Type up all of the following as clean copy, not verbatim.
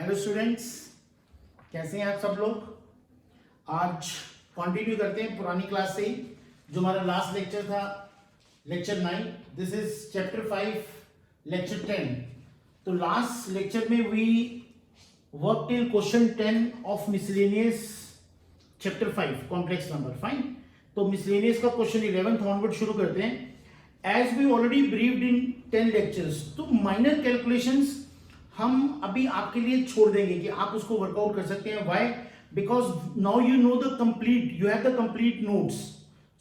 Hello students, कैसे हैं आप सब लोग। आज कंटिन्यू करते हैं पुरानी क्लास से ही, जो हमारा लास्ट लेक्चर था lecture 9। This is chapter 5 lecture 10। तो लास्ट लेक्चर में we work till question 10 of miscellaneous chapter 5 complex number. Fine, तो मिसलेनियस का क्वेश्चन 11th ऑनवर्ड शुरू करते हैं। As we already briefed in 10 lectures, तो माइनर कैलकुलेशंस हम अभी आपके लिए छोड़ देंगे कि आप उसको वर्कआउट कर सकते हैं। Why? Because now you know the complete, you have the complete notes.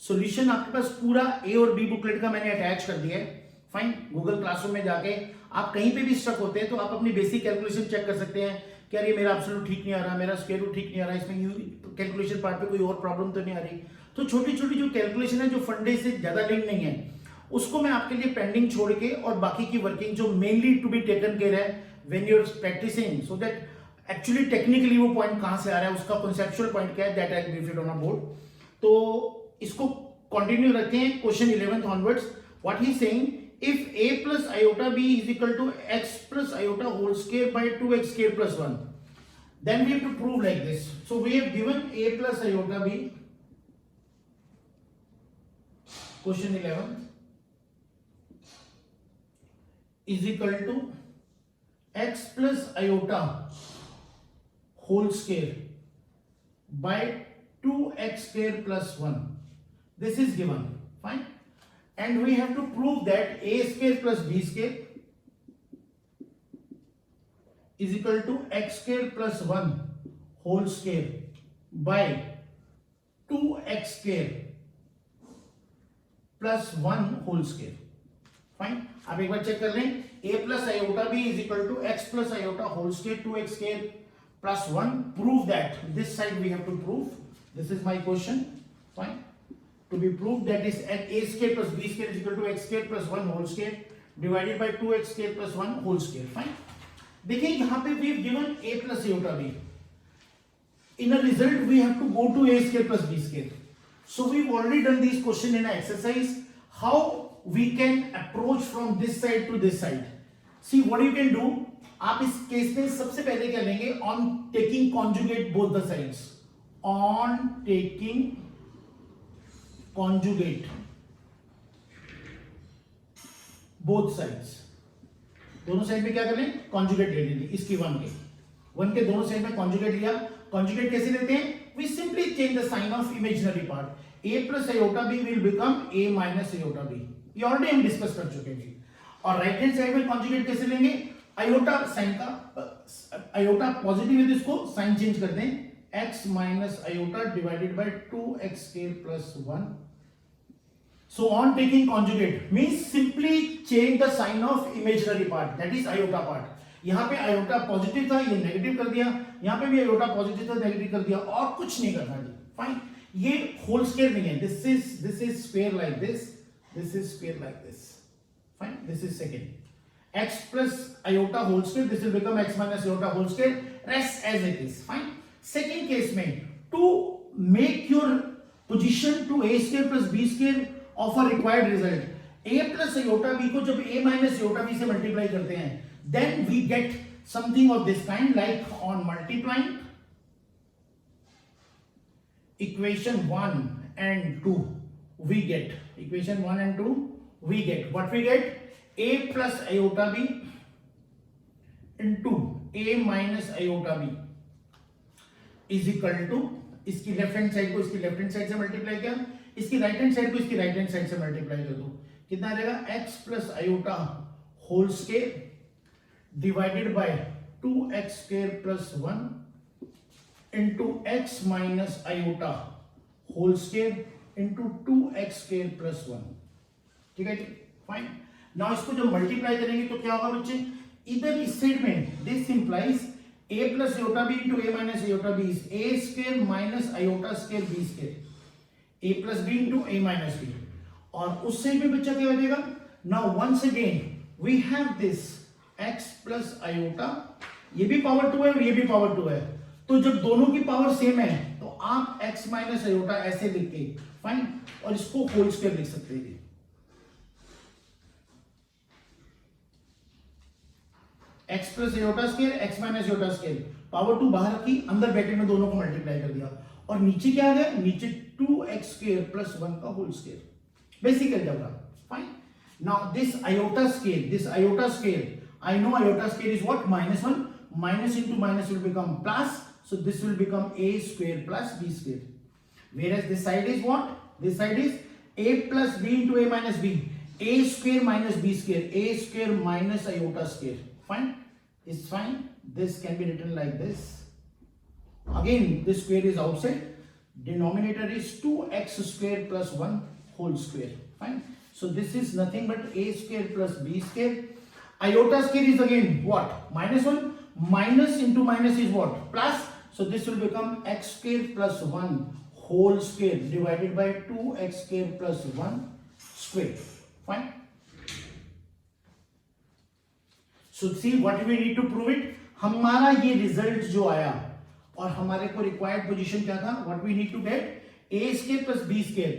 Solution आपके पास पूरा ए और बी बुकलेट का मैंने अटैच कर दिया है। फाइन, गूगल क्लासरूम में जाके आप कहीं पे भी स्टक होते हैं तो आप अपनी बेसिक कैलकुलेशन चेक कर सकते हैं कि यार ये मेरा एब्सोल्यूट ठीक नहीं आ रहा, मेरा स्क्वायर रूट ठीक नहीं आ रहा, इसमें कैलकुलेशन पार्ट पे कोई और प्रॉब्लम तो नहीं आ रही। तो छोटी छोटी जो कैलकुलेशन है जो फंडे से ज्यादा लिंक नहीं है, उसको मैं आपके लिए पेंडिंग छोड़ के और बाकी की वर्किंग जो mainly to be taken care है when you are practicing, so that actually technically वो पॉइंट कहां से आ रहा है, उसका कॉन्सेप्चुअल पॉइंट क्या है, that I brief it on a board. तो इसको कंटिन्यू रखते हैं question 11th onwards. What he saying, if a plus iota b is equal to x plus iota whole square by 2x square plus 1, then we have to prove like this. So we have given a plus iota b, question 11 is equal to x plus iota whole square by 2x square plus 1. This is given. Fine. And we have to prove that a square plus b square is equal to x square plus 1 whole square by 2x square plus 1 whole square. Fine. आप एक बार check कर लें, a plus iota b is equal to x plus iota whole square 2x square plus 1. Prove that. This side we have to prove. This is my question. Fine. To be proved that is at a square plus b square is equal to x square plus 1 whole square divided by 2x square plus 1 whole square. Fine. देखिए यहाँ पे we have given a plus iota b. In a result we have to go to a square plus b square. So we've already done this question in an exercise. How we can approach from this side to this side. See what you can do. आप इस case में सबसे पहले क्या लेंगे? On taking conjugate both the sides. On taking conjugate both sides. दोनों side में क्या कर लें? कॉन्जुगेट ले लेंगे। इसकी वन के दोनों साइड में कॉन्जुगेट लिया। कॉन्जुगेट कैसे लेते हैं? We simply change the sign of imaginary part. a plus iota b will become a minus iota b। ये ऑलरेडी हम डिस्कस कर चुके हैं जी। और राइट हैंड साइड में कॉन्जुगेट कैसे लेंगे? आयोटा साइन का आयोटा पॉजिटिव है तो इसको साइन चेंज कर दें, x minus iota divided by 2x square plus 1. So on taking conjugate means simply change the sign of imaginary part, that is iota part. यहाँ पे iota पॉजिटिव था, ये नेगेटिव कर दिया, यहाँ पे भी iota पॉजिटिव था, नेगेटिव कर दिया, और कुछ नहीं करना जी। फाइन, ये होल स्क्वायर नहीं है, this is square like this is square like this. Fine, this is second. X plus iota whole square, this will become x minus iota whole square, rest as it is. Fine. Second case में to make your position to a square plus b square of a required result, a plus iota b को जब a minus iota b से multiply करते हैं, then we get something of this kind, like on multiplying equation 1 and 2 we get equation 1 and 2 we get what we get a plus iota b into a minus iota b is equal to, इसकी left hand side को इसकी left hand side से multiply किया, इसकी right hand side को इसकी right hand side से multiply कर दो, कितना आ जाएगा? x plus iota whole square divided by 2x square plus 1 into x minus iota whole square into 2x square plus 1. ठीक है जी, फाइन. नाउ इसको जब मल्टीप्लाई करेंगे तो क्या होगा बच्चे? इधर इस साइड में this implies a plus iota b into a minus iota b is a square minus iota square b square. a plus b into a minus b. और उस साइड में बच्चा क्या हो जाएगा? Now once again we have this x plus iota, ये भी power 2 है और ये भी पावर 2 है, तो जब दोनों की पावर सेम है तो आप x minus iota ऐसे लिख के, फाइन, और इसको होल स्क्वायर लिख सकते हैं। x plus iota square x minus iota square, power 2 बाहर रखी, अंदर ब्रैकेट में दोनों को मल्टीप्लाई कर दिया, और नीचे क्या आ गया, नीचे 2x स्क्वायर प्लस 1 का whole square, basic algebra. Fine. Now this iota square, I know iota square is what, -1, minus into minus will become plus, so this will become a square plus b square, whereas this side is what, this side is a plus b into a minus b, a square minus b square, a square minus iota square. Fine, is fine. This can be written like this. Again this square is outside, denominator is 2x square plus 1 whole square. Fine. So this is nothing but a square plus b square. Iota square is again what, -1, minus into minus is what, plus, so this will become x square plus 1 whole square divided by 2x square plus 1 square. Fine. So see what we need to prove it. हमारा ये result जो आया और हमारे को required position क्या था, what we need to get, a square plus b square,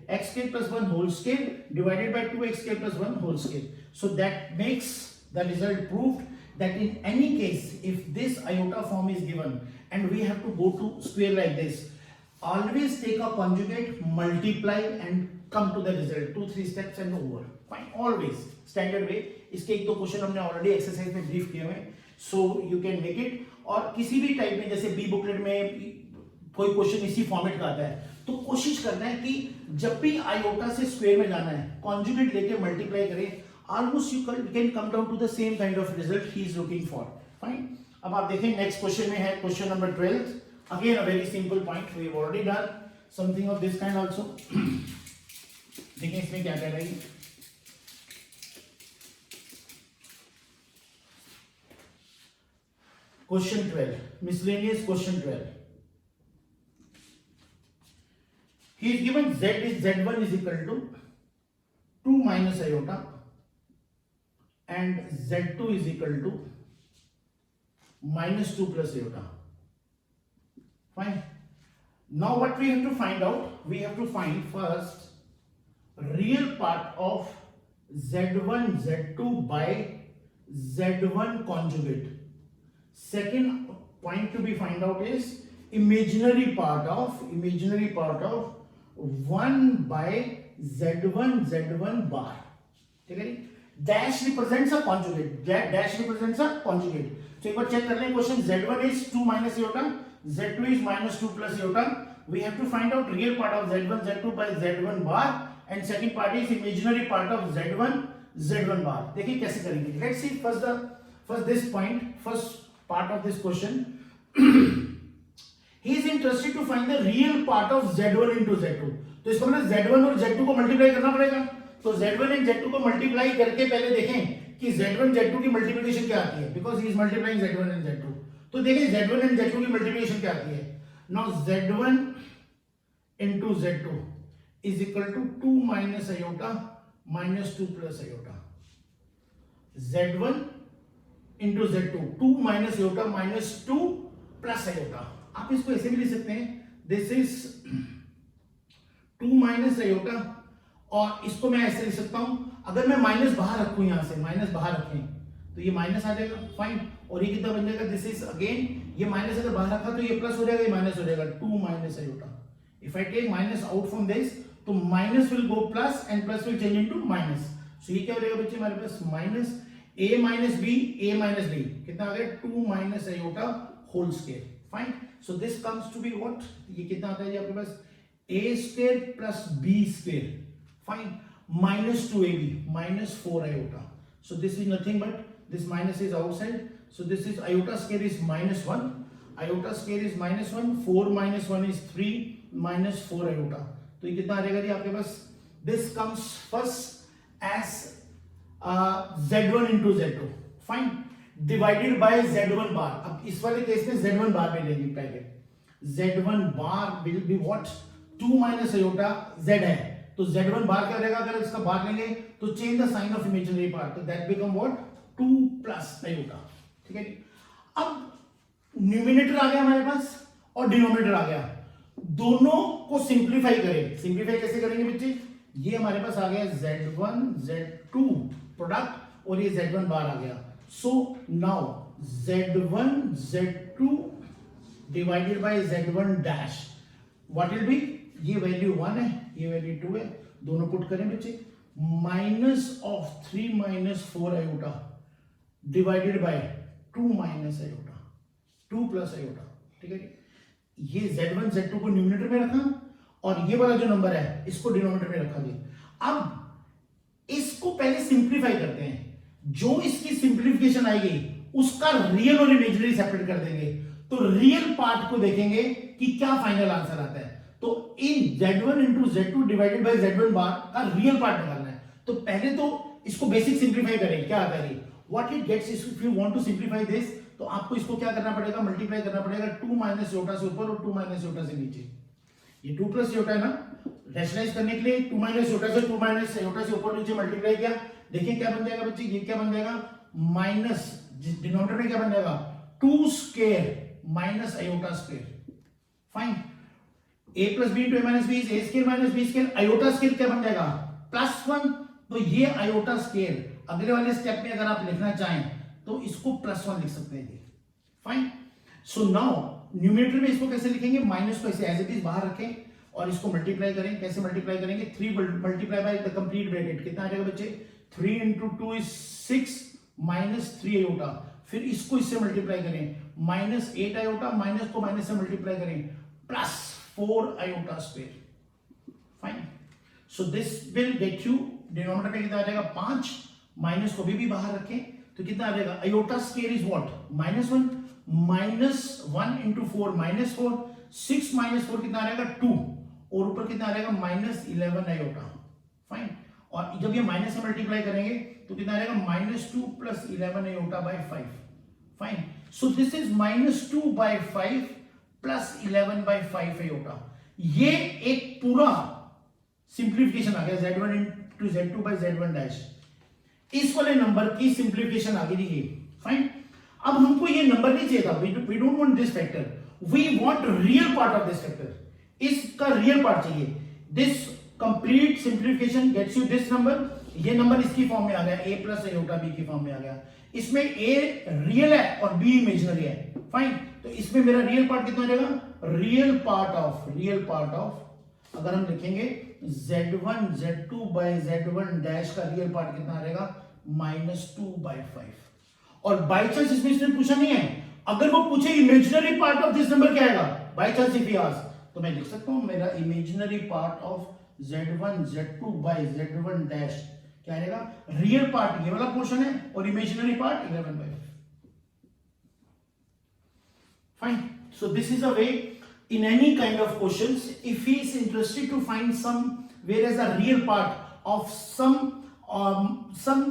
x square plus 1 whole square divided by 2x square plus 1 whole square. So that makes the result proved that in any case, if this iota form is given and we have to go to square like this, always take a conjugate, multiply and come to the result, 2-3 steps and over. Fine, always standard way. इसके एक दो question हमने already exercise में brief किए हुए, so you can make it. और किसी भी टाइप में, जैसे बी बुकलेट में कोई क्वेश्चन इसी फॉर्मेट का आता है, तो कोशिश करना है कि जब भी आयोटा से स्क्वायर में जाना है, कॉन्जुगेट लेके मल्टीप्लाई करें, almost you can come down to the same kind of result he is looking for. Fine. अब आप देखें नेक्स्ट क्वेश्चन में है question number 12. Again a very simple point, we have already done something of this kind also. देखिए इसमें क्या कह रही है. Question 12, miscellaneous question 12. He is given z1 is equal to 2 minus iota and z2 is equal to minus 2 plus iota. Fine. Now what we have to find out? We have to find first real part of z1 z2 by z1 conjugate. Second point to be find out is imaginary part of 1 by z1 bar. ठीक है. Dash represents a conjugate. Dash represents a conjugate. So एक बार check कर लें question. z1 is 2 minus iota, z2 is minus 2 plus iota. We have to find out real part of z1 z2 by z1 bar and second part is imaginary part of z1 bar. देखिए कैसे करेंगे. Let's see first this point, first part of this question. He is interested to find the real part of z1 into z2. तो इसको मतलब z1 और z2 को multiply करना पड़ेगा. तो z1 एंड z2 को मल्टीप्लाई करके पहले देखें कि z1 z2 की मल्टीप्लिकेशन क्या आती है, because he is multiplying z1 and z2. तो देखें z1 एंड z2 की मल्टीप्लिकेशन क्या आती है. Now z1 into z2 is equal to 2 minus iota minus 2 plus iota. z1 into z2, 2 minus iota minus 2 plus iota. आप इसको ऐसे भी लिख सकते हैं, दिस इज 2 minus iota, और इसको मैं ऐसे लिख सकता हूं, अगर मैं माइनस बाहर रखूं, यहां से माइनस बाहर रखें तो ये माइनस आ जाएगा. फाइन. और ये कितना बन जाएगा, दिस इज अगेन, ये माइनस अगर बाहर रखा तो ये प्लस हो जाएगा, ये माइनस हो जाएगा. 2 minus iota. If I take minus out from this, तो minus will go plus and plus will change into minus. So ये क्या हो जाएगा बच्चे हमारे पास, माइनस a minus b, कितना आ गया, 2 minus iota whole square. Fine. So this comes to be what, ये कितना आता है जी आपके पास, a square plus b square. Fine. minus 2ab minus 4 iota. So this is nothing but this minus is outside. So this is iota square is minus 1. Iota square is minus 1. 4 minus 1 is 3 minus 4 iota. तो ये कितना आ जाएगा जी आपके पास. This comes first as z1 into z2. Fine. Divided by z1 bar. अब इस वाले case में z1 bar में लेंगे पहले. z1 bar will be what, 2 minus iota, z है तो z1 bar क्या रहेगा, अगर इसका बार लेंगे तो change the sign of imaginary part, तो that become what, 2 plus iota. ठीक है. अब न्यूमिनेटर आ गया हमारे पास और डिनोमिनेटर आ गया, दोनों को सिंप्लीफाई करें. सिंप्लीफाई कैसे करेंगे बच्चे, ये हमारे पास आ गया z1 z2 प्रोडक्ट और ये z1 बार आ गया. So now z1 z2 divided by z1 dash what will be, ये वैल्यू 1 है, ये वैल्यू 2 है, दोनों पुट करें बच्चे, minus of 3 minus 4 iota divided bye 2 minus iota 2 plus iota, ठीक है। ये z1 z2 को न्यूमरेटर में रखा और ये वाला जो नंबर है इसको डिनोमिनेटर में रखा गया। अब इसको पहले सिंप्लीफाई करते हैं, जो इसकी सिंप्लीफिकेशन आएगी उसका रियल और इमेजिनरी सेपरेट कर देंगे, तो रियल पार्ट को देखेंगे कि क्या फाइनल आंसर आता है। तो इन z1 into z2 divided by z1 बार का रियल पार्ट निकालना है। तो पहले तो इसको बेसिक सिंप्लीफाई करें, क्या आता है, what it gets if you want to simplify this, तो आपको इसको क्या करना पड़ेगा, मल्टीप्लाई करना पड़ेगा 2 माइनस योटा से ऊपर और 2 माइनस योटा से नीचे। ये 2 प्लस योटा है ना, रैशनलाइज करने के लिए 2 माइनस योटा से 2 माइनस योटा से ऊपर नीचे मल्टीप्लाई किया, देखिए क्या बन जाएगा बच्चे, ये क्या बन जाएगा, माइनस डिनोमिनेटर में क्या बन जाएगा 2 square minus iota square, fine. a plus b into a minus b is a square minus b square, iota square क्या बन जाएगा प्लस 1, तो ये आयोटा स्क्वायर अगले वाले स्टेप में अगर आप लिखना चाहें तो इसको प्लस 1 लिख सकते हैं, फाइन। सो नाउ न्यूमरेटर में इसको कैसे लिखेंगे, माइनस को ऐसे एज इट इज बाहर रखें और इसको मल्टीप्लाई करें, कैसे मल्टीप्लाई करेंगे, 3 multiply by the complete bracket, कितना आ जाएगा बच्चे, 3 इंटू 2 इज 6 माइनस 3 आयोटा, फिर इसको इससे मल्टीप्लाई करें, माइनस 8 आयोटा, माइनस को माइनस से मल्टीप्लाई करें, plus 4 iota square, fine. So this will get you, denominator में कितना आ जाएगा 5, माइनस को भी बाहर रखें तो कितना आ जाएगा, iota square is what, -1, -1 into 4 -4, 6 minus 4 कितना आ जाएगा 2, और ऊपर कितना आ जाएगा -11 आयोटा, फाइन। और जब ये माइनस से मल्टीप्लाई करेंगे तो कितना आ जाएगा -2 plus 11 iota by 5, fine. So this is -2 by 5 plus 11 by 5 iota. ये एक पूरा सिंप्लीफिकेशन आ गया z1 into z2 by z1 dash, इस वाले नंबर की सिंप्लीफिकेशन आ गई ये, फाइन। अब हमको ये नंबर नहीं चाहिए था, we don't want this factor, we want real part of this factor, इसका रियल पार्ट चाहिए। This complete simplification gets you this number, ये नंबर इसकी फॉर्म में आ गया a प्लस आयोटा b की फॉर्म में आ गया, इसमें a रियल है और b इमेजिनरी है, फाइन। तो इसमें मेरा रियल पार्ट कितना आ जाएगा, रियल पार्ट ऑफ अगर हम लिखेंगे z1 z2 by z1 dash का रियल पार्ट कितना आ जाएगा -2 बाय 5। और बाय चांस इसमें इसने पूछा नहीं है, अगर वो पूछे imaginary part of this number क्या आएगा, by chance if he ask, तो मैं लिख सकता हूं मेरा imaginary part of z1 z2 by z1 dash क्या आएगा, रियल पार्ट ये वाला पोर्शन है और imaginary part 11 by 5, fine. So this is a way in any kind of questions, if he is interested to find some whereas a real part of some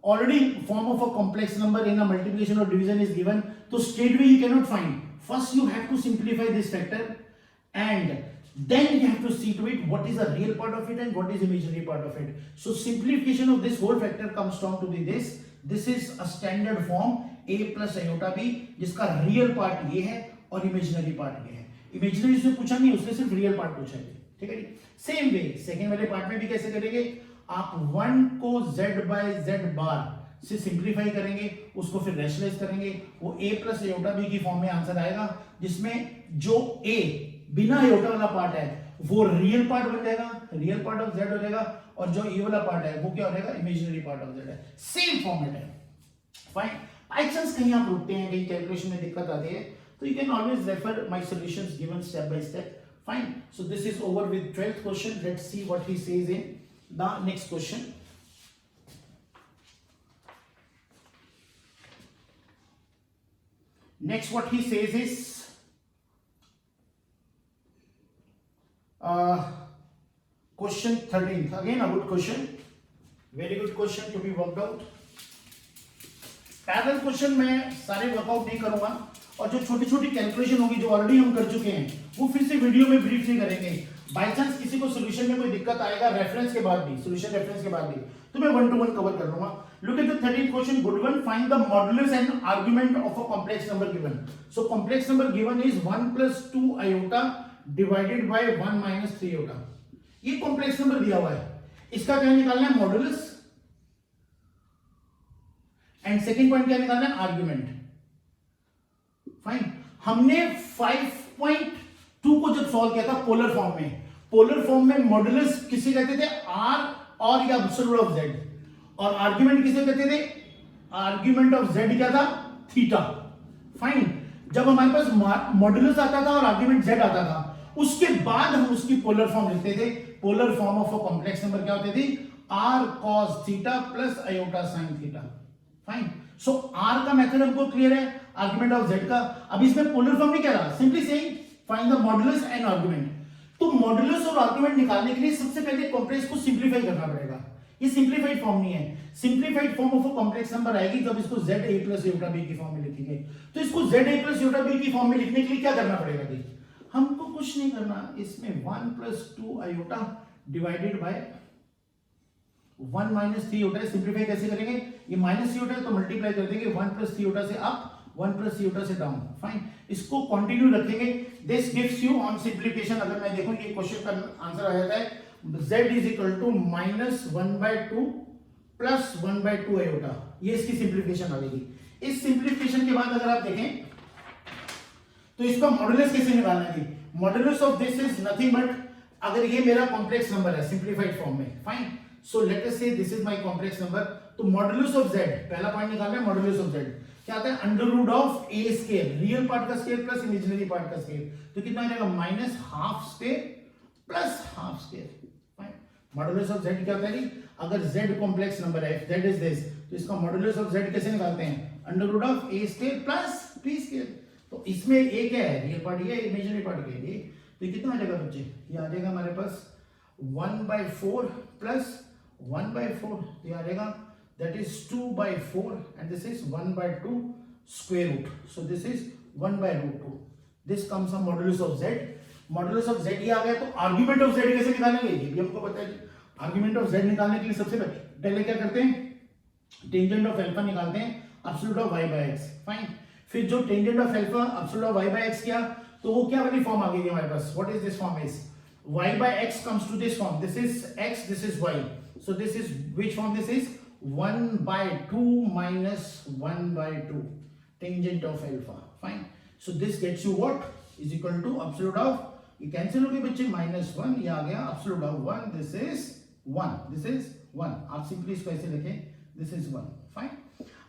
already form of a complex number in a multiplication or division is given, so straightway you cannot find. First you have to simplify this factor and then you have to see to it what is the real part of it and what is imaginary part of it. So simplification of this whole factor comes down to be this. This is a standard form a plus iota b, जिसका real part ये है और imaginary part ये है। Imaginary से पूछा नहीं, उसने सिर्फ रियल पार्ट पूछा है, ठीक है। सेम वे सेकेंड वाले पार्ट में भी कैसे करेंगे, आप 1 को z बाय z बार से सिंप्लीफाई करेंगे, उसको फिर रैशनलाइज करेंगे, वो a प्लस आयोटा b की फॉर्म में आंसर आएगा, जिसमें जो a बिना आयोटा वाला पार्ट है वो रियल पार्ट बन जाएगा, रियल पार्ट ऑफ z हो जाएगा, और जो a वाला पार्ट है वो क्या हो जाएगा, इमेजिनरी पार्ट ऑफ z है। सेम फॉर्मेट है, फाइन। बाय चांस कहीं आप रुकते हैं, कहीं कैलकुलेशन में दिक्कत आती है, so you can always refer my solutions given step by step, fine। So this is over with 12th question. Let's see what he says in the next question. Next what he says is question 13th, again a good question, very good question to be worked out। Parallel question मैं सारे workout नहीं करूंगा, और जो छोटी छोटी calculation होगी जो ऑलरेडी हम कर चुके हैं वो फिर से वीडियो में ब्रीफली करेंगे। बाय चांस किसी को सॉल्यूशन में कोई दिक्कत आएगा रेफरेंस के बाद भी, सॉल्यूशन रेफरेंस के बाद भी, तो मैं 1 to 1 कवर कर लूंगा। Look at the 13th question, good one, find the modulus and argument of a complex number given. So complex number given is 1 + 2 iota divided by 1 - 3 iota. ये कॉम्प्लेक्स नंबर दिया हुआ है, इसका क्या निकालना है, मॉडुलस। एंड सेकेंड पॉइंट क्या निकालना है, आर्ग्यूमेंट। फाइन, हमने 5.2 को जब सॉल्व किया था पोलर फॉर्म में, पोलर फॉर्म में मॉडुलस किसे कहते थे, आर और या एब्सोल्यूट ऑफ जेड, और आर्ग्यूमेंट किसे कहते थे, आर्ग्यूमेंट ऑफ जेड क्या था, थीटा। फाइन, जब हमारे पास मॉडुलस आता था और आर्ग्यूमेंट जेड आता था, उसके बाद हम उसकी पोलर फॉर्म लिखते थे। Polar form of a complex number क्या होती थी, r cos theta plus iota sine theta. Fine, so r का मेथड हमको क्लियर है, आर्ग्यूमेंट ऑफ जेड का। अब इसमें पोलर फॉर्म नहीं कह रहा, simply saying find the modulus and argument. तो मॉडुलस और आर्ग्यूमेंट निकालने के लिए सबसे पहले कॉम्प्लेक्स को सिंप्लीफाई करना पड़ेगा। ये सिंप्लीफाइड फॉर्म नहीं है, simplified form of a complex number आएगी जब इसको z a plus Yotta b की फॉर्म में लिखेंगे। तो इसको z a plus Yotta b की फॉर्म में लिखने के लिए क्या करना पड़ेगा, देखिए हमको कुछ नहीं करना, इसमें 1 plus 2 iota divided by 1 minus 3 iota. Simplify कैसे करेंगे, ये माइनस योटा है तो मल्टीप्लाई कर देंगे 1 प्लस 3 योटा से अप, 1 प्लस योटा से डाउन। फाइन, इसको कंटिन्यू रखेंगे। This gives you on simplification, अगर मैं देखूं ये क्वेश्चन का आंसर आ जाता है z is equal to minus 1/2 plus 1/2 iota, ये इसकी सिंप्लीफिकेशन आ जाएगी। इस सिंप्लीफिकेशन के बाद अगर आप देखें तो इसका मॉडुलस कैसे निकालना है, modulus of this is nothing but, अगर ये मेरा कॉम्प्लेक्स नंबर है सिंप्लीफाइड फॉर्म में, fine, so let us say this is my complex number, तो मॉडुलस ऑफ z, पहला पॉइंट निकालना है मॉडुलस ऑफ z, क्या आता है, under root of a square, real part का स्क्वायर प्लस इमेजिनरी पार्ट का स्क्वायर, तो कितना आ जाएगा, minus half square plus half square. Fine, modulus of z क्या होता है, अगर z कॉम्प्लेक्स नंबर है, z इज दिस, तो इसका मॉडुलस ऑफ z कैसे निकालते हैं, under root of a square plus b square. तो इसमें a क्या है, रियल पार्ट, ये इमेजिनरी पार्ट क्या है, तो कितना आ जाएगा बच्चे, ये आ जाएगा हमारे पास 1/4 प्लस 1/4, ये आ जाएगा that is 2/4 and this is 1/2 square root, so this is 1/√2, this comes from modulus of z। modulus of z ये आ गया, तो argument of z कैसे निकालेंगे, ये भी हमको पता है। argument of z निकालने के लिए सबसे पहले क्या करते हैं, टेंजेंट ऑफ अल्फा निकालते हैं, absolute of y by x। Fine, फिर जो tangent of alpha absolute of y by x किया, तो वो क्या वाली फॉर्म आ गई हमारे पास, what is this form is y by x comes to this form, this is x, this is y, so this is which form, this is 1/2 minus 1/2 tangent of alpha। fine, so this gets you what is equal to absolute of, ये cancel हो गए बच्चे, -1, ये आ गया absolute of 1, this is 1, this is 1, आप simply इसको ऐसे लिखें, this is 1। fine,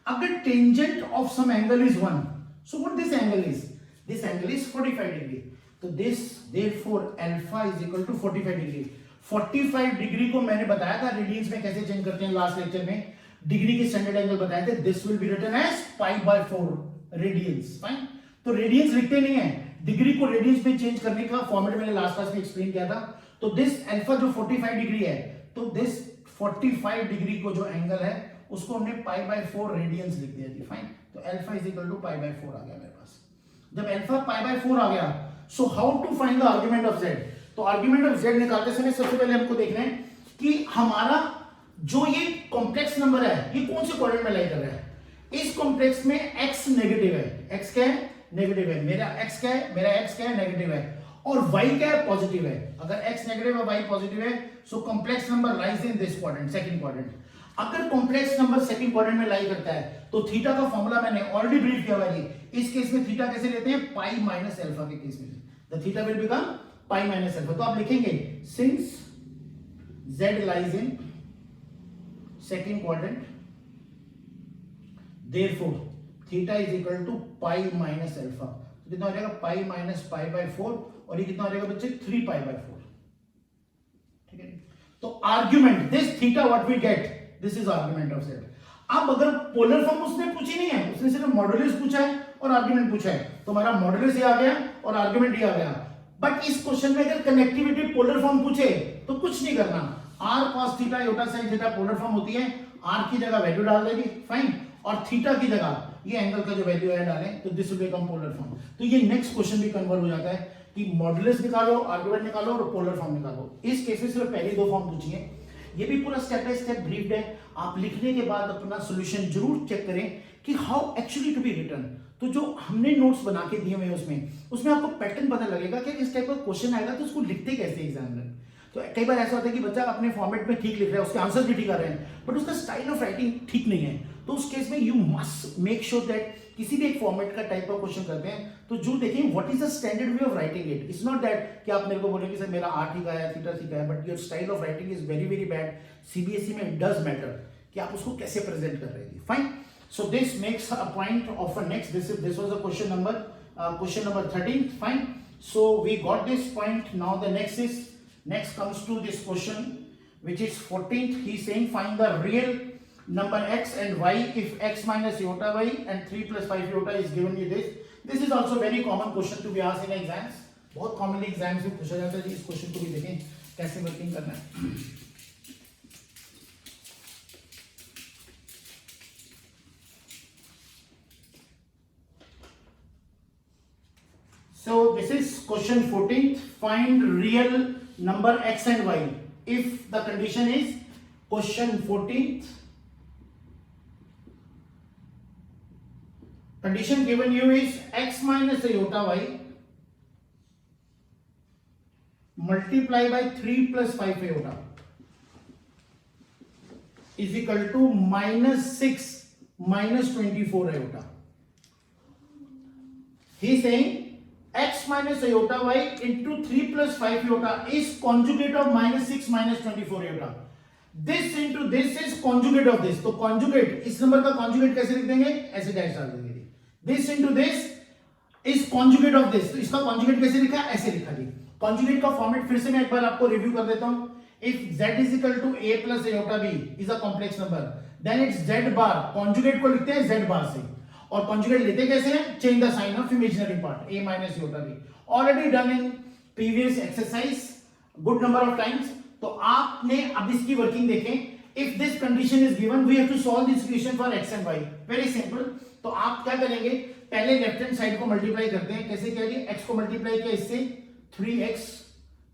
अगर tangent of some angle is 1, so what this angle is, this angle is 45 degree, तो this therefore alpha is equal to 45 degree। 45 degree को मैंने बताया था रेडियंस में कैसे चेंज करते हैं, लास्ट लेक्चर में डिग्री के स्टैंडर्ड एंगल बताए थे, this will be written as π/4 radians. Fine, तो रेडियंस लिखते नहीं है, डिग्री को रेडियंस में चेंज करने का फॉर्मेट मैंने लास्ट क्लास में एक्सप्लेन किया था। तो दिस अल्फा जो 45 डिग्री है, तो दिस 45 डिग्री को जो एंगल है उसको हमने π/4 रेडियंस लिख दिया थी। फाइन, तो अल्फा इज इक्वल टू π/4 आ गया मेरे पास। जब अल्फा π/4 आ गया, so how to find the argument of z, तो आर्गुमेंट ऑफ z निकालते समय सबसे पहले हमको देखना है कि हमारा जो ये कॉम्प्लेक्स नंबर है ये कौन से क्वाड्रेंट में लाई कर रहा है। इस कॉम्प्लेक्स में x नेगेटिव है, x क्या है, नेगेटिव है, मेरा x क्या है, मेरा x क्या है, नेगेटिव है, और y क्या है, पॉजिटिव है। अगर x नेगेटिव है, y पॉजिटिव है, so complex number lies in this quadrant, second quadrant. अगर कॉम्प्लेक्स नंबर सेकंड क्वाड्रेंट में लाई करता है, तो थीटा का फॉर्मूला मैंने ऑलरेडी ब्रीफ किया हुआ है। इस केस में थीटा कैसे लेते हैं, पाई माइनस अल्फा के केस में, the theta will become pi minus alpha. तो आप लिखेंगे since z lies in second quadrant, therefore theta is equal to pi minus alpha। तो कितना हो जाएगा, पाई माइनस π/4, और ये कितना हो जाएगा बच्चे, 3π/4। ठीक है, तो argument this theta what we get, this is argument of z। अब अगर पोलर फॉर्म उसने पूछी नहीं है, उसने सिर्फ मॉडुलस पूछा है और आर्ग्यूमेंट पूछा है, तो हमारा मॉडुलस ये आ गया और आर्ग्यूमेंट ये आ गया। बट इस क्वेश्चन में अगर कनेक्टिविटी पोलर फॉर्म पूछे तो कुछ नहीं करना, r cos theta iota sin theta polar form होती है, r की जगह वैल्यू डाल देगी, फाइन, और थीटा की जगह ये एंगल का जो वैल्यू है डालें, तो this will become polar form. तो ये नेक्स्ट क्वेश्चन भी कन्वर्ट हो जाता है कि मॉडुलस निकालो, आर्गुमेंट निकालो और पोलर फॉर्म निकालो। इस केस में सिर्फ पहली दो फॉर्म पूछी है, ये भी पूरा स्टेप बाय स्टेप ब्रीफ्ड है। आप लिखने के बाद अपना सॉल्यूशन जरूर चेक करें कि how actually to be written. तो जो हमने नोट्स बना के दिए हुए हैं उसमें आपको पैटर्न पता लगेगा कि इस टाइप का क्वेश्चन आएगा तो उसको लिखते कैसे एग्जाम में। तो कई बार ऐसा होता है कि बच्चा अपने फॉर्मेट में ठीक लिख रहा है, उसके आंसर भी ठीक आ रहे हैं, बट उसका स्टाइल ऑफ राइटिंग ठीक नहीं है, तो उस केस में you must make sure that किसी भी एक फॉर्मेट का टाइप का क्वेश्चन करते हैं तो जो देखें what is the standard way of writing it. It's not that कि आप मेरे को बोले कि सर मेरा आर ठीक है थीटा ठीक है, but your style of writing is very very bad. CBSE में इट डज मैटर कि आप उसको कैसे प्रेजेंट कर रहे थे। Fine, so this makes a point of a next, this was a question number 13। Fine, so we got this point. Now the next comes to this question which is 14th. He is saying find the real number x and y if x minus iota y and 3 plus 5 iota is given you this. This is also very common question to be asked in exams. बहुत commonly exams में पूछा जाता है जी। इस question को भी देखें कैसे वर्किंग करना है। So this is question 14th. Find real number x and y if the condition is question 14th. Condition given you is x minus iota y multiply by 3 plus 5 iota is equal to minus 6 minus 24 iota. He is saying x minus iota y into 3 plus 5 iota is conjugate of minus 6 minus 24 iota. This into this is conjugate of this. तो conjugate, इस number का conjugate कैसे लिख देंगे? ऐसे dash डाल देंगे। This into this is conjugate of this. तो इसका conjugate कैसे लिखा? ऐसे लिखा जी। Conjugate का फॉर्मेट फिर से मैं एक बार आपको रिव्यू कर देता हूं। If z is equal to a plus iota b is a complex number, then it's z bar. Conjugate को लिखते हैं z bar से। और कॉन्जुगेट लेते कैसे हैं? Change the sign of imaginary part a minus iota b, already done in previous exercise good number of times. तो आपने अब इसकी वर्किंग देखें। If this condition is given we have to solve this equation for x and y। Very simple. तो आप क्या करेंगे, पहले लेफ्ट हैंड साइड को मल्टीप्लाई करते हैं। कैसे किया जी? x को मल्टीप्लाई किया इससे 3x,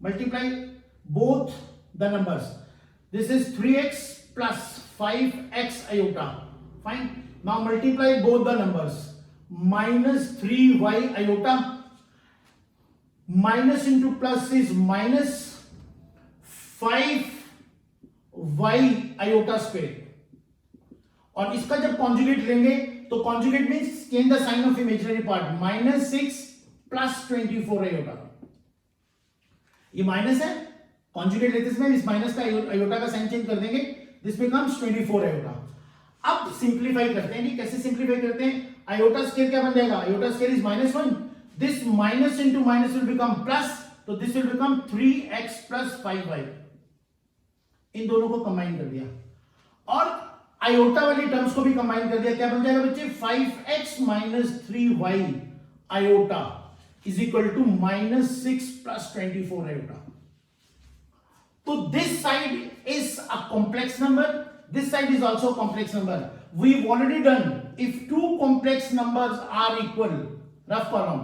multiply both the numbers. This is 3x plus 5x iota। Fine, now multiply both the numbers. Minus 3y iota, minus into plus is minus 5y iota square। और इसका जब कॉन्जुगेट लेंगे तो conjugate means change the sign of imaginary part, minus 6 plus 24 iota। ये minus है, conjugate लेते समय इस माइनस का आयोटा का साइन चेंज कर देंगे, दिस बिकम्स 24 iota। अब सिंप्लीफाई करते हैं। कैसे सिंप्लीफाई करते हैं? आयोटा स्क्वायर क्या बन जाएगा? Iota square is -1, this minus into minus will become plus, तो this will become 3x plus 5y। इन दोनों को कंबाइन कर दिया और आयोटा वाली टर्म्स को भी कंबाइन कर दिया। क्या बन जाएगा बच्चे? 5x minus 3y iota is equal to -6 plus 24 iota. तो this side is a complex number, this side is also a complex number. We've already done if two complex numbers are equal, rough column,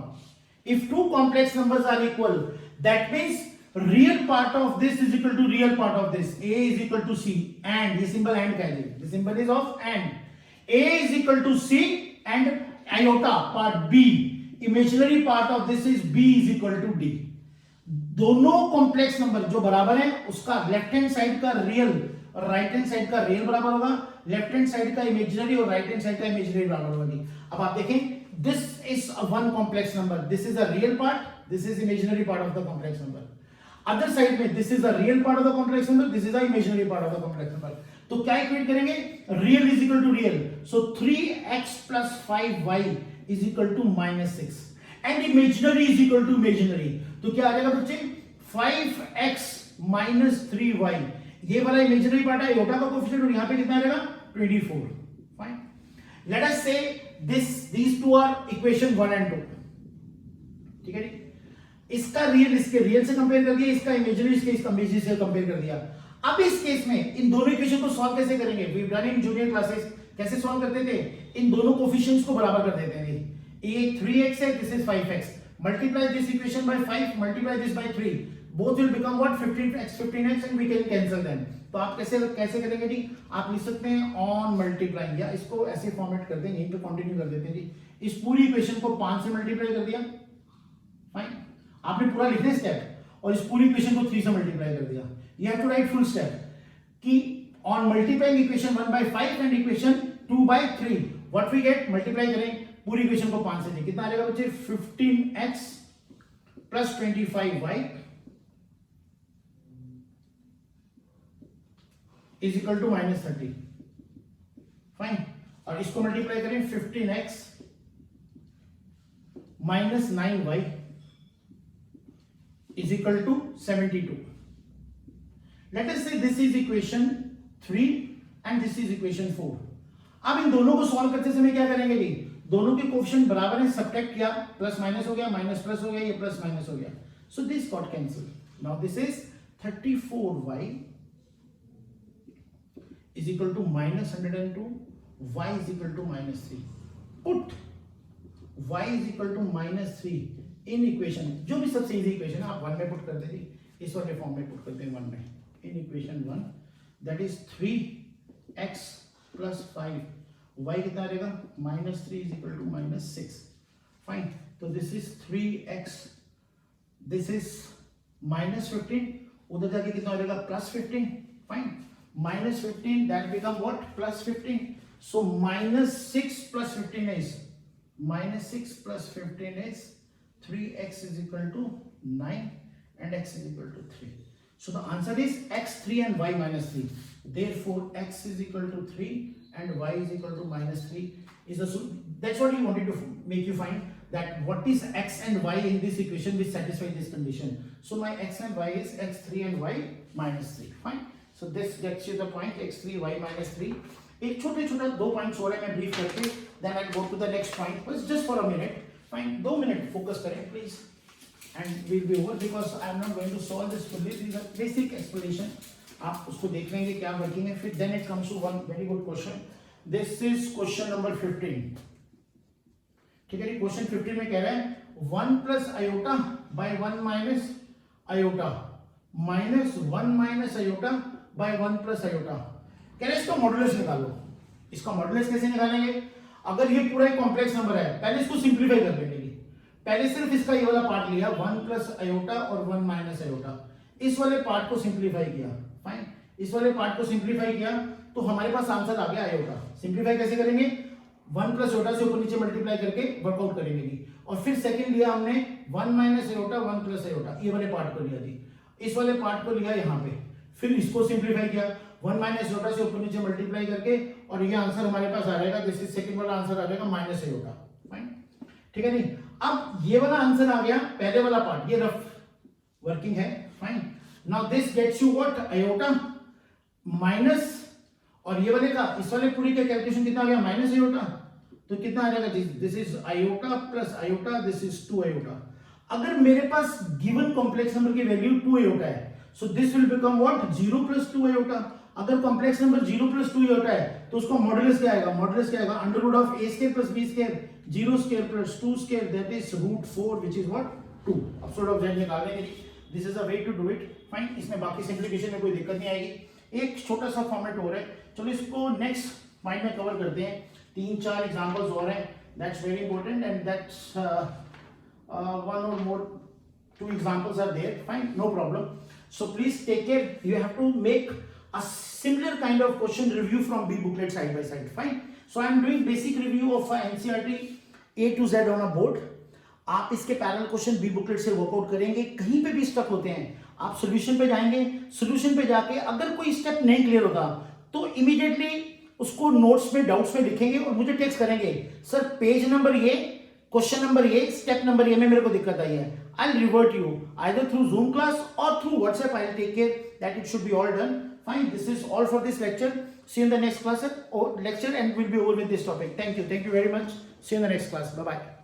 if two complex numbers are equal, that means real part of this is equal to real part of this, a is equal to c, and ये symbol and कह दीजिए, the symbol is of and, a is equal to c and iota part b, imaginary part of this is b is equal to d। दोनों complex number जो बराबर है उसका left hand side का real और right hand side का real बराबर होगा, लेफ्ट हैंड साइड का इमेजिनरी और राइट हैंड साइड का इमेजिनरी बराबर होगी। अब आप देखें, this is one complex number, this is a real part, this is imaginary part of the complex number. Other side में this is a real part of the complex number, this is a imaginary part of the complex number. तो क्या equate करेंगे? Real is equal to real, so 3x plus 5y is equal to -6 and imaginary is equal to imaginary. तो क्या आ जाएगा बच्चे? 5x minus 3y, ये वाला imaginary part है आयोटा का कोएफिशिएंट, और यहां पे कितना आ जाएगा? 24। फाइन, लेट अस से these two are equation 1 and 2। ठीक है जी, इसका रियल इसके रियल से कंपेयर कर दिया, इसका इमेजिनरी इसके इमेजिनरी से कंपेयर कर दिया। अब इस केस में इन दोनों इक्वेशन को सॉल्व कैसे करेंगे? We have done in junior classes. कैसे सॉल्व करते थे? इन दोनों कोएफिशिएंट्स को बराबर कर देते हैं। ये 3x है, this is 5x, multiply this equation by 5, multiply this by 3, both will become what? 15x and we can cancel them। तो आप कैसे करेंगे जी? आप लिख सकते हैं ऑन मल्टीप्लाइंग, या इसको ऐसे फॉर्मेट कर देंगे, यहीं पे कंटिन्यू कर देते हैं जी। इस पूरी इक्वेशन को 5 से मल्टीप्लाई कर दिया, फाइन, आपने पूरा लिखना है स्टेप, और इस पूरी इक्वेशन को 3 से मल्टीप्लाई कर दिया। You have to write full step कि on multiplying equation 1 by 5 and equation 2/3 what we get, multiply करें पूरी इक्वेशन को 5 से, कितना आ जाएगा बच्चे 15x plus 25y is equal to -30। Fine, और इसको मल्टीप्लाई करें 15x minus 9y is equal to 72। Let us say this is equation 3 and this is equation 4। अब इन दोनों को सॉल्व करते समय क्या करेंगे जी, दोनों के कोएफिशिएंट बराबर हैं, सब्ट्रैक्ट किया, प्लस माइनस हो गया, माइनस प्लस हो गया, ये प्लस माइनस हो गया, so this got cancel. Now this is 34y is equal to -102, y is equal to -3. Put y is equal to -3 in equation, जो भी सबसे इजी इक्वेशन है आप 1 में पुट कर दीजिए, इस वाले फॉर्म में पुट करते हैं 1 में, in equation 1 that is 3x plus 5, y कितना रहेगा -3 is equal to -6। फाइन, तो this is 3x, this is -15, उधर जाके कितना हो जाएगा +15। Fine, -15 that become what, +15, so -6 plus 15 is -6 plus 15 is 3x is equal to 9 and x is equal to 3, so the answer is x 3 and y -3, therefore x is equal to 3 and y is equal to -3 is the, that's what he wanted to make you find, that what is x and y in this equation which satisfy this condition. So my x and y is x3 and y -3. Fine, so this gets you the point x3 y -3। एक छोटे छोटा 2 points हो रहे हैं, मैं brief करके then I'll go to the next point, बस just for a minute। fine, 2 minute focus करें please and we'll be over because I am not going to solve this fully, this is a basic explanation, आप उसको देख लेंगे क्या working है, फिर then it comes to one very good question। this is question number 15। ठीक है जी, question 15 में कह रहा है 1 plus iota by 1 minus iota minus 1 minus iota by 1 plus iota. कह रहे हैं इसका मॉडुलस निकालो। इसका मॉडुलस कैसे निकालेंगे, अगर ये पूरा एक कॉम्प्लेक्स नंबर है, पहले इसको सिंप्लीफाई कर लेंगे। पहले सिर्फ इसका ये वाला पार्ट लिया 1 प्लस आयोटा और 1 माइनस आयोटा, इस वाले पार्ट को सिंप्लीफाई किया। फाइन, इस वाले पार्ट को सिंप्लीफाई किया तो हमारे पास आंसर आ गया आयोटा। सिंप्लीफाई कैसे करेंगे, 1 प्लस आयोटा से ऊपर नीचे मल्टीप्लाई करके वर्कआउट करेंगे। और फिर सेकंड लिया हमने 1 माइनस आयोटा 1 प्लस आयोटा, ये वाले पार्ट को लिया थी, इस वाले पार्ट को लिया यहाँ पे, फिर इसको सिंप्लीफाई किया 1 माइनस आयोटा से ऊपर नीचे मल्टीप्लाई करके, और ये आंसर हमारे पास आ जाएगा, दिस इज सेकंड वाला आंसर आ जाएगा माइनस आयोटा। फाइन, ठीक है नहीं। अब ये वाला आंसर आ गया, पहले वाला पार्ट ये रफ वर्किंग है। Fine, now this gets you what, iota minus, और ये वाले का इस वाले पूरी का कैलकुलेशन कितना आ गया माइनस आयोटा, तो कितना आ जाएगा, this is iota plus iota, this is 2 iota. अगर मेरे पास गिवन कॉम्प्लेक्स नंबर की वैल्यू 2 आयोटा है, so this will become what 0 plus 2 iota. अगर कॉम्प्लेक्स नंबर 0 प्लस 2 आयोटा है तो उसका मॉडुलस क्या आएगा, मॉडुलस क्या आएगा under root of a square plus b square 0 square plus 2 square, that is root 4 which is what 2। अब सॉर्ट ऑफ z निकालेंगे, this is a way to do it. Fine, इसमें बाकी सिंप्लीफिकेशन में कोई दिक्कत नहीं आएगी। एक छोटा सा फॉर्मेट हो रहा है, चलो इसको नेक्स्ट पॉइंट में कवर करते हैं। 3-4 एग्जांपल्स और हैं, that's very important and that's one or more 2 examples are there। fine, no problem, so please take care, you have to make a similar kind of question review from B booklet side by side। fine, so I am doing basic review of NCERT A to Z on a board। आप इसके parallel question B booklet से workout करेंगे, कहीं पे भी stuck होते हैं आप सॉल्यूशन पे जाएंगे, सॉल्यूशन पे जाके अगर कोई स्टेप नहीं क्लियर होता तो इमीडिएटली उसको नोट्स में डाउट्स में लिखेंगे और मुझे टेक्स्ट करेंगे, सर पेज नंबर ये, क्वेश्चन नंबर ये, स्टेप नंबर ये में मेरे को दिक्कत आई है। I'll revert you either through Zoom class or through WhatsApp। I'll take care that it should be all done। Fine, this is all for this lecture। See you in the next class or lecture and we'll be over with this topic। Thank you very much। See you in the next class। Bye bye।